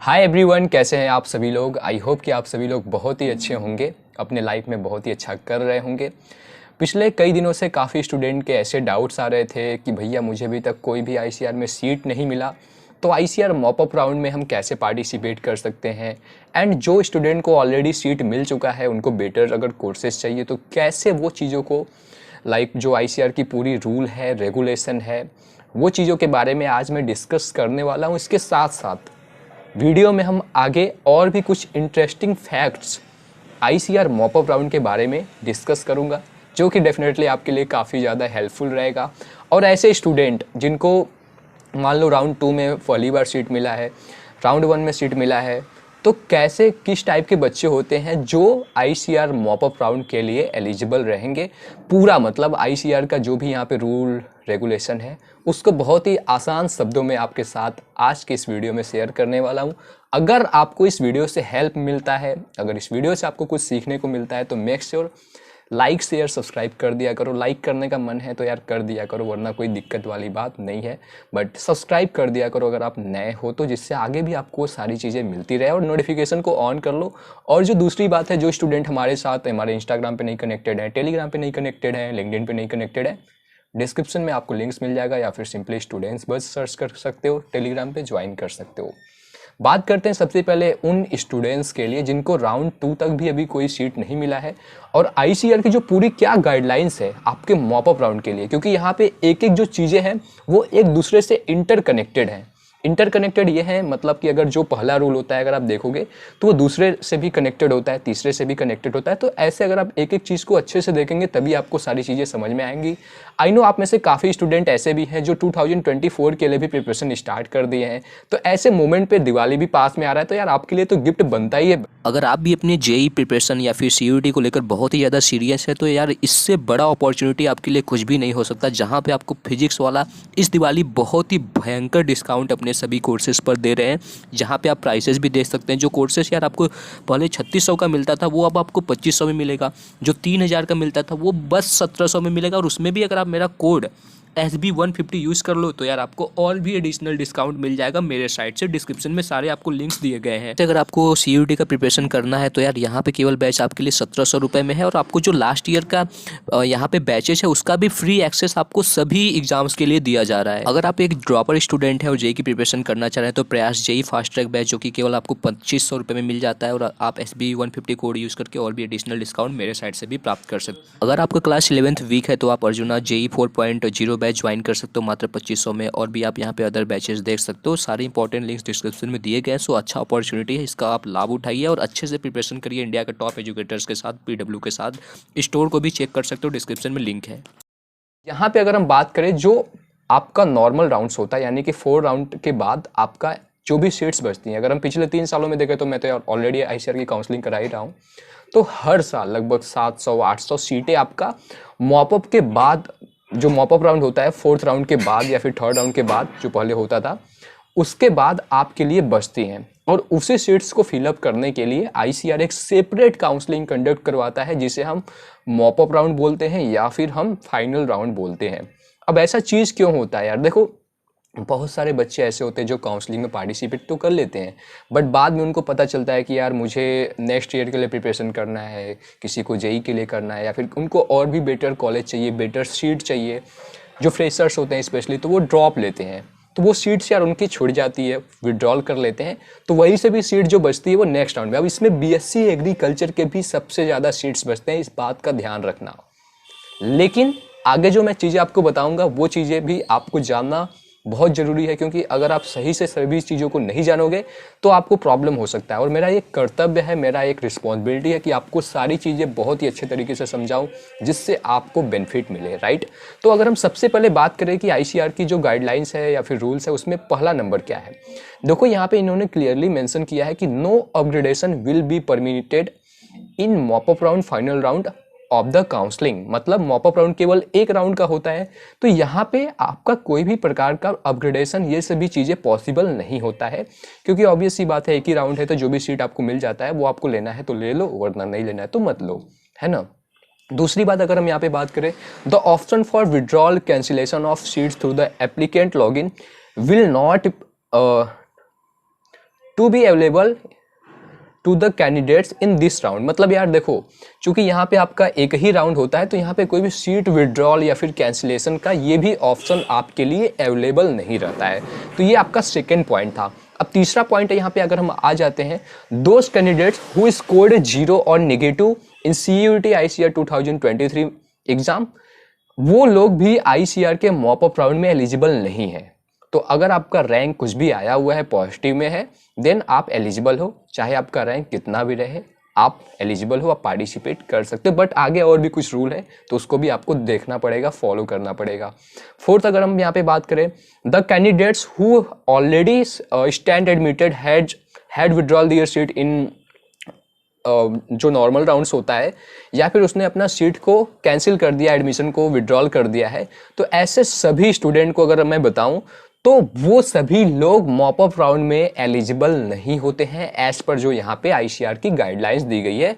Hi everyone, कैसे हैं आप सभी लोग। आई होप कि आप सभी लोग बहुत ही अच्छे होंगे, अपने लाइफ में बहुत ही अच्छा कर रहे होंगे। पिछले कई दिनों से काफ़ी स्टूडेंट के ऐसे डाउट्स आ रहे थे कि भैया मुझे अभी तक कोई भी आईसीआर में सीट नहीं मिला, तो आईसीआर मॉप अप राउंड में हम कैसे पार्टिसिपेट कर सकते हैं। एंड जो स्टूडेंट को ऑलरेडी सीट मिल चुका है, उनको बेटर अगर कोर्सेज चाहिए तो कैसे वो चीज़ों को जो आईसीआर की पूरी रूल है, रेगुलेशन है, वो चीज़ों के बारे में आज मैं डिस्कस करने वाला हूँ। इसके साथ साथ वीडियो में हम आगे और भी कुछ interesting facts ICR mop up round के बारे में डिस्कस करूंगा, जो कि डेफिनेटली आपके लिए काफ़ी ज़्यादा हेल्पफुल रहेगा। और ऐसे स्टूडेंट जिनको मान लो राउंड 2 में पहली बार सीट मिला है, राउंड 1 में सीट मिला है, तो कैसे किस टाइप के बच्चे होते हैं जो आईसीआर मॉप अप राउंड के लिए एलिजिबल रहेंगे। पूरा मतलब आईसीआर का जो भी यहाँ पे रूल रेगुलेशन है, उसको बहुत ही आसान शब्दों में आपके साथ आज के इस वीडियो में शेयर करने वाला हूँ। अगर आपको इस वीडियो से हेल्प मिलता है, अगर इस वीडियो से आपको कुछ सीखने को मिलता है, तो make sure like share subscribe कर दिया करो। लाइक करने का मन है तो यार कर दिया करो, वरना कोई दिक्कत वाली बात नहीं है। बट सब्सक्राइब कर दिया करो अगर आप नए हो, तो जिससे आगे भी आपको सारी चीज़ें मिलती रहे। और नोटिफिकेशन को ऑन कर लो। और जो दूसरी बात है, जो स्टूडेंट हमारे साथ हमारे इंस्टाग्राम पे नहीं कनेक्टेड है, टेलीग्राम पे नहीं कनेक्टेड है, लिंक्डइन पे नहीं कनेक्टेड है, डिस्क्रिप्शन में आपको लिंक्स मिल जाएगा, या फिर सिंपली स्टूडेंट्स बस सर्च कर सकते हो, टेलीग्राम पे ज्वाइन कर सकते हो। बात करते हैं सबसे पहले उन स्टूडेंट्स के लिए जिनको राउंड 2 तक भी अभी कोई सीट नहीं मिला है, और आईसीआर की जो पूरी क्या गाइडलाइंस है आपके मॉप अप राउंड के लिए। क्योंकि यहाँ पे एक एक जो चीज़ें हैं वो एक दूसरे से इंटरकनेक्टेड हैं। इंटरकनेक्टेड ये है मतलब कि अगर जो पहला रूल होता है, अगर आप देखोगे तो वो दूसरे से भी कनेक्टेड होता है, तीसरे से भी कनेक्टेड होता है। तो ऐसे अगर आप एक एक चीज़ को अच्छे से देखेंगे तभी आपको सारी चीज़ें समझ में आएंगी। आई नो आप में से काफ़ी स्टूडेंट ऐसे भी हैं जो 2024 के लिए भी प्रिपरेशन स्टार्ट कर दिए हैं। तो ऐसे मोमेंट पे दिवाली भी पास में आ रहा है, तो यार आपके लिए तो गिफ्ट बनता ही है। अगर आप भी अपने जेई प्रिपरेशन या फिर सीयूईटी को लेकर बहुत ही ज़्यादा सीरियस है, तो यार इससे बड़ा अपॉर्चुनिटी आपके लिए कुछ भी नहीं हो सकता, जहां पे आपको फिजिक्स वाला इस दिवाली बहुत ही भयंकर डिस्काउंट अपने सभी कोर्सेज पर दे रहे हैं। जहां पे आप प्राइसेस भी देख सकते हैं। जो कोर्सेज यार आपको पहले 3600 का मिलता था, वो अब आपको 2500 में मिलेगा। जो 3000 का मिलता था, वो बस 1700 में मिलेगा। और उसमें भी अगर आप मेरा कोड SB150 यूज़ कर लो तो यार आपको और भी एडिशनल डिस्काउंट मिल जाएगा मेरे साइड से। डिस्क्रिप्शन में सारे आपको लिंक्स दिए गए हैं। अगर आपको सीयूईटी का प्रिपरेशन करना है तो यार यहाँ पे केवल बैच आपके लिए 1700 रुपये में है। और आपको जो लास्ट ईयर का यहाँ पे बैचेस है, उसका भी फ्री एक्सेस आपको सभी एग्जाम्स के लिए दिया जा रहा है। अगर आप एक ड्रॉपर स्टूडेंट है और जेई की प्रिपरेशन करना चाह रहे हैं, तो प्रयास जेई फास्ट ट्रैक बैच, जो कि केवल आपको 2500 रुपये में मिल जाता है, और आप SB150 कोड यूज़ करके और भी एडिशनल डिस्काउंट मेरे साइड से भी प्राप्त कर सकते हैं। अगर आपका क्लास 11th वीक है तो आप अर्जुना जेई 4.0 बैच ज्वाइन कर सकते हो मात्र 2500 में। और भी आप यहाँ पे अदर बैचेस देख सकते हो। सारे इंपॉर्टेंट लिंक्स डिस्क्रिप्शन में दिए गए हैं। सो अच्छा अपॉर्चुनिटी है, इसका आप लाभ उठाइए और अच्छे से प्रिपरेशन करिए इंडिया के टॉप एजुकेटर्स के साथ, PW के साथ। स्टोर को भी चेक कर सकते हो, डिस्क्रिप्शन में लिंक है। यहाँ पे अगर हम बात करें जो आपका नॉर्मल राउंड्स होता है, यानी कि 4 राउंड के बाद आपका जो भी सीट्स बचती हैं, अगर हम पिछले 3 सालों में देखें, तो मैं तो ऑलरेडी आईसीआर की काउंसलिंग करा ही रहा हूँ, तो हर साल लगभग 700-800 सीटें आपका मॉपअप के बाद, जो मॉपअप राउंड होता है 4th राउंड के बाद या फिर 3rd राउंड के बाद जो पहले होता था, उसके बाद आपके लिए बचती हैं। और उसी सीट्स को फिलअप करने के लिए आईसीआर एक सेपरेट काउंसलिंग कंडक्ट करवाता है, जिसे हम मॉपअप राउंड बोलते हैं या फिर हम फाइनल राउंड बोलते हैं। अब ऐसा चीज़ क्यों होता है यार? देखो, बहुत सारे बच्चे ऐसे होते हैं जो काउंसलिंग में पार्टिसिपेट तो कर लेते हैं, बट बाद में उनको पता चलता है कि यार मुझे नेक्स्ट ईयर के लिए प्रिपरेशन करना है, किसी को जेई के लिए करना है, या फिर उनको और भी बेटर कॉलेज चाहिए, बेटर सीट चाहिए। जो फ्रेशर्स होते हैं स्पेशली, तो वो ड्रॉप लेते हैं, तो वो सीट्स यार उनकी छूट जाती है, विड्रॉल कर लेते हैं, तो वहीं से भी सीट जो बचती है वो नेक्स्ट राउंड में। अब इसमें बीएससी एग्रीकल्चर के भी सबसे ज़्यादा सीट्स बचते हैं, इस बात का ध्यान रखना। लेकिन आगे जो मैं चीज़ें आपको बताऊंगा, वो चीज़ें भी आपको जानना बहुत ज़रूरी है, क्योंकि अगर आप सही से सभी चीज़ों को नहीं जानोगे तो आपको प्रॉब्लम हो सकता है। और मेरा एक कर्तव्य है, मेरा एक रिस्पॉन्सिबिलिटी है कि आपको सारी चीज़ें बहुत ही अच्छे तरीके से समझाऊं, जिससे आपको बेनिफिट मिले, राइट। तो अगर हम सबसे पहले बात करें कि आईसीआर की जो गाइडलाइंस है या फिर रूल्स है, उसमें पहला नंबर क्या है, देखो यहाँ पे इन्होंने क्लियरली मेंशन किया है कि no upgradation will be permitted in mop up round final round of the counselling. मतलब मॉपअप राउंड केवल एक राउंड का होता है, तो यहाँ पे आपका कोई भी प्रकार का अपग्रेडेशन, ये सभी चीज़ें पॉसिबल नहीं होता है, क्योंकि ऑब्वियस सी बात है, एक ही राउंड है, तो जो भी सीट आपको मिल जाता है वो आपको लेना है तो ले लो, वरना नहीं लेना है तो मत लो, है ना। दूसरी बात अगर हम यहाँ पे बात करें, the option for withdrawal cancellation of seats through the applicant login will not to be available to the candidates in this round. मतलब यार देखो, चूंकि यहाँ पे आपका एक ही राउंड होता है तो यहाँ पे कोई भी सीट विड्रॉल या फिर कैंसिलेशन का ये भी ऑप्शन आपके लिए अवेलेबल नहीं रहता है। तो ये आपका सेकेंड पॉइंट था। अब तीसरा पॉइंट है यहाँ पे, अगर हम आ जाते हैं, दोज कैंडिडेट्स हु स्कोर्ड 0 और नेगेटिव इन CUET ICR 2023 एग्जाम, वो लोग भी ICR के मॉप अप राउंड में एलिजिबल नहीं है। तो अगर आपका रैंक कुछ भी आया हुआ है, पॉजिटिव में है, देन आप एलिजिबल हो, चाहे आपका रैंक कितना भी रहे, आप एलिजिबल हो, आप पार्टिसिपेट कर सकते हो। बट आगे और भी कुछ रूल है तो उसको भी आपको देखना पड़ेगा, फॉलो करना पड़ेगा। फोर्थ, अगर हम यहाँ पे बात करें, the candidates who already stand admitted had withdrawal their seat in जो नॉर्मल राउंड्स होता है, या फिर उसने अपना सीट को कैंसिल कर दिया, एडमिशन को विड्रॉल कर दिया है, तो ऐसे सभी स्टूडेंट को अगर मैं बताऊं तो वो सभी लोग मॉप अप राउंड में एलिजिबल नहीं होते हैं, एज पर जो यहाँ पे ICR की गाइडलाइंस दी गई है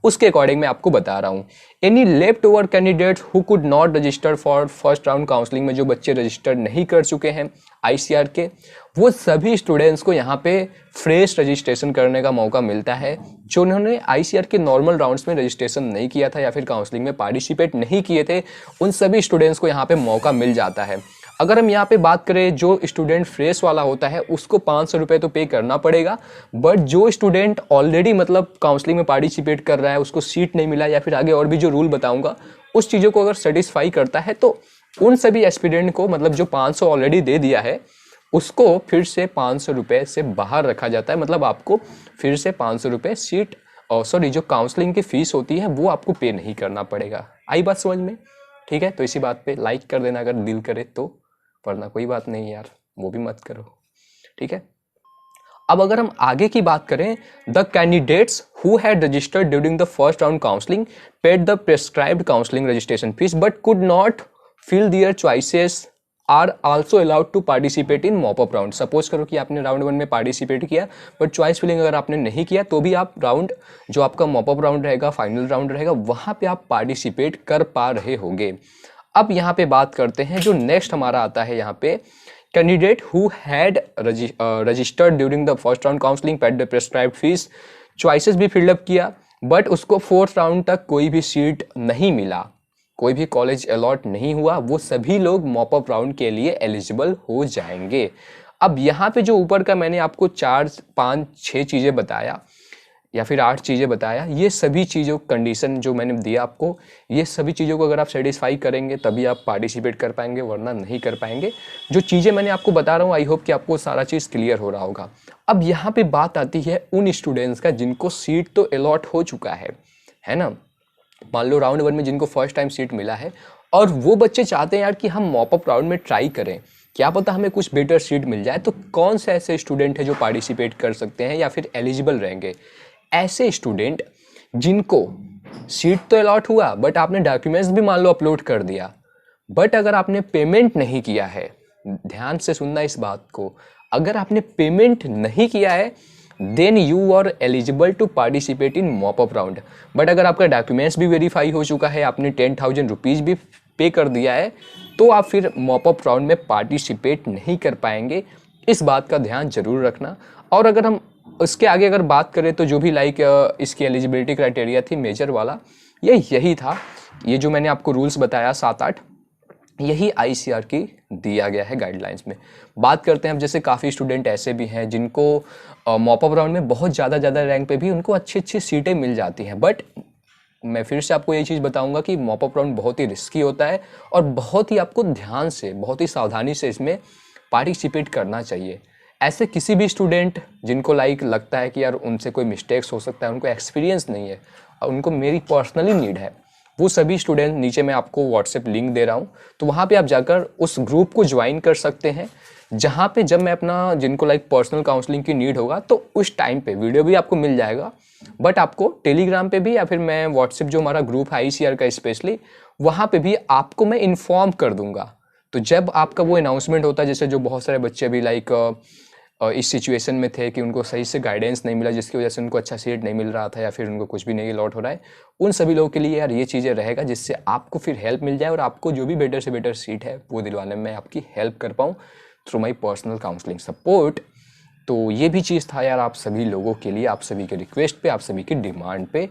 उसके अकॉर्डिंग मैं आपको बता रहा हूँ। Any left over candidates who could not register for first round counselling में जो बच्चे रजिस्टर नहीं कर चुके हैं ICR के, वो सभी स्टूडेंट्स को यहाँ पे फ्रेश रजिस्ट्रेशन करने का मौका मिलता है। जो उन्होंने ICR के नॉर्मल राउंड्स में रजिस्ट्रेशन नहीं किया था या फिर काउंसलिंग में पार्टिसिपेट नहीं किए थे, उन सभी स्टूडेंट्स को यहाँ पे मौका मिल जाता है। अगर हम यहाँ पे बात करें, जो स्टूडेंट फ्रेश वाला होता है उसको 500 रुपये तो पे करना पड़ेगा, बट जो स्टूडेंट ऑलरेडी मतलब काउंसलिंग में पार्टिसिपेट कर रहा है, उसको सीट नहीं मिला या फिर आगे और भी जो रूल बताऊंगा उस चीज़ों को अगर सेटिस्फाई करता है, तो उन सभी एस्पिरेंट को, मतलब जो 500 ऑलरेडी दे दिया है, उसको फिर से 500 रुपये से बाहर रखा जाता है। मतलब आपको फिर से 500 रुपये सीट और सॉरी जो काउंसलिंग की फीस होती है वो आपको पे नहीं करना पड़ेगा। आई बात समझ में? ठीक है, तो इसी बात पे लाइक कर देना अगर दिल करे तो, वरना कोई बात नहीं यार, वो भी मत करो। ठीक है, अब अगर हम आगे की बात करें, the candidates who had registered during the first round counselling paid the prescribed counselling registration fees but could not fill their choices are also allowed to participate in mop up round. Suppose करो कि आपने round 1 में participate किया, but choice filling अगर आपने नहीं किया तो भी आप राउंड जो आपका मॉप अप राउंड रहेगा, फाइनल राउंड रहेगा, वहां पे आप पार्टिसिपेट कर पा रहे होंगे। अब यहाँ पे बात करते हैं, जो नेक्स्ट हमारा आता है यहाँ पे, candidate who had registered during the first round counselling paid the prescribed fees, choices भी फिलअप किया बट उसको फोर्थ राउंड तक कोई भी सीट नहीं मिला, कोई भी कॉलेज अलॉट नहीं हुआ, वो सभी लोग मॉप अप राउंड के लिए एलिजिबल हो जाएंगे। अब यहाँ पे जो ऊपर का मैंने आपको 4, 5, 6 चीज़ें बताया या फिर 8 चीज़ें बताया, ये सभी चीज़ों कंडीशन जो मैंने दिया आपको, ये सभी चीज़ों को अगर आप सेटिस्फाई करेंगे तभी आप पार्टिसिपेट कर पाएंगे, वरना नहीं कर पाएंगे। जो चीज़ें मैंने आपको बता रहा हूँ, आई होप कि आपको सारा चीज़ क्लियर हो रहा होगा। अब यहाँ पे बात आती है उन स्टूडेंट्स का जिनको सीट तो अलॉट हो चुका है ना। मान लो राउंड 1 में जिनको फर्स्ट टाइम सीट मिला है और वो बच्चे चाहते हैं यार कि हम मॉप अप राउंड में ट्राई करें, क्या पता हमें कुछ बेटर सीट मिल जाए, तो कौन से ऐसे स्टूडेंट है जो पार्टिसिपेट कर सकते हैं या फिर एलिजिबल रहेंगे? ऐसे स्टूडेंट जिनको सीट तो अलॉट हुआ बट आपने डॉक्यूमेंट्स भी मान लो अपलोड कर दिया, बट अगर आपने पेमेंट नहीं किया है, ध्यान से सुनना इस बात को, अगर आपने पेमेंट नहीं किया है then you are eligible to participate in mop up round. But अगर आपका डॉक्यूमेंट्स भी वेरीफाई हो चुका है, आपने 10,000 रुपीज़ भी पे कर दिया है, तो आप फिर मॉप अप राउंड में पार्टिसिपेट नहीं कर पाएंगे। इस बात का ध्यान जरूर रखना। और अगर हम उसके आगे अगर बात करें तो जो भी इसकी एलिजिबिलिटी क्राइटेरिया थी मेजर वाला, यही था, ये जो मैंने आपको रूल्स बताया 7-8, यही ICR की दिया गया है गाइडलाइंस में। बात करते हैं अब, जैसे काफ़ी स्टूडेंट ऐसे भी हैं जिनको मॉप अप राउंड में बहुत ज़्यादा रैंक पे भी उनको अच्छी सीटें मिल जाती हैं, बट मैं फिर से आपको ये चीज़ बताऊंगा कि मॉप अप राउंड बहुत ही रिस्की होता है और बहुत ही आपको ध्यान से, बहुत ही सावधानी से इसमें पार्टिसिपेट करना चाहिए। ऐसे किसी भी स्टूडेंट जिनको लगता है कि यार उनसे कोई मिस्टेक्स हो सकता है, उनको एक्सपीरियंस नहीं है और उनको मेरी पर्सनली नीड है, वो सभी स्टूडेंट, नीचे मैं आपको व्हाट्सएप लिंक दे रहा हूँ, तो वहाँ पे आप जाकर उस ग्रुप को ज्वाइन कर सकते हैं, जहाँ पे जब मैं अपना जिनको पर्सनल काउंसलिंग की नीड होगा तो उस टाइम पे वीडियो भी आपको मिल जाएगा, बट आपको टेलीग्राम पे भी या फिर मैं व्हाट्सएप जो हमारा ग्रुप है ICR का स्पेशली, वहाँ पे भी आपको मैं इन्फॉर्म कर दूंगा। तो जब आपका वो अनाउंसमेंट होता है, जैसे जो बहुत सारे बच्चे भी इस सिचुएशन में थे कि उनको सही से गाइडेंस नहीं मिला, जिसकी वजह से उनको अच्छा सीट नहीं मिल रहा था या फिर उनको कुछ भी नहीं अलॉट हो रहा है, उन सभी लोगों के लिए यार ये चीज़ें रहेगा जिससे आपको फिर हेल्प मिल जाए और आपको जो भी बेटर से बेटर सीट है वो दिलवाने में आपकी हेल्प कर पाऊँ through my personal counselling support. तो ये भी चीज़ था यार आप सभी लोगों के लिए, आप सभी के रिक्वेस्ट पे, आप सभी की डिमांड पे।